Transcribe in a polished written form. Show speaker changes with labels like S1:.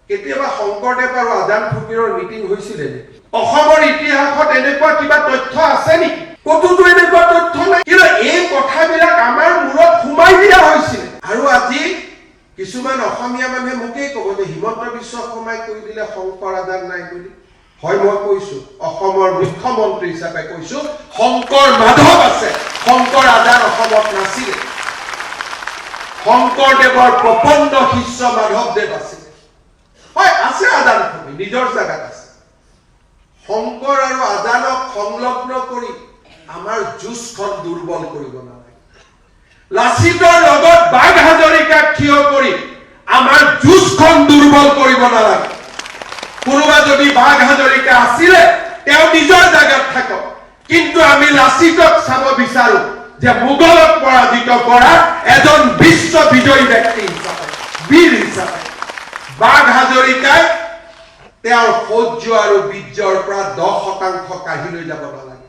S1: কেতিয়াবা শংকৰদেৱ আৰু আজান ফকীৰৰ মিটিং হৈছিলে নেকি? অসমৰ ইতিহাসত এনেকুৱা কিবা তথ্য আছে নেকি? কতোতো এনেকুৱা তথ্য নাই। কিন্তু এই কথাবিলাক আমাৰ মূৰত সোমাই দিয়া হৈছিল। আৰু আজি কিছুমান অসমীয়া মানুহে মোকেই ক'ব যে হিমন্ত বিশ্ব শৰ্মাই কৈ দিলে শংকৰ আজান নাই বুলি। হয়, মই কৈছো, অসমৰ মুখ্যমন্ত্ৰী হিচাপে কৈছো, শংকৰ মাধৱ আছে, শংকৰ আজান অসমত নাছিলে। শংকৰদেৱৰ প্ৰপণ্ড শিষ্য মাধৱদেৱ আছিলে। হয়, আছে আজান ফকী, নিজৰ জাগাত আছে। শংকৰ আৰু আজানক সংলগ্ন কৰি আমাৰ যুঁজখন দুৰ্বল কৰিব নালাগে। লাচিতৰ লগত বাঘ হাজৰিকাক থিয় কৰি আমাৰ যুঁজখন দুৰ্বল কৰিব নালাগে। কোনোবা যদি বাঘ হাজৰিকা আছিলে তেওঁ নিজৰ জাগাত থাকক, কিন্তু আমি লাচিতক চাব বিচাৰো যে মোগলক পৰাজিত কৰা এজন বিশ্ব বিজয়ী ব্যক্তি হিচাপে, বীৰ হিচাপে। বাঘ হাজৰিকাই তেওঁৰ শৌৰ্য আৰু বীৰ্যৰ পৰা 10% কাঢ়ি লৈ যাব নালাগে।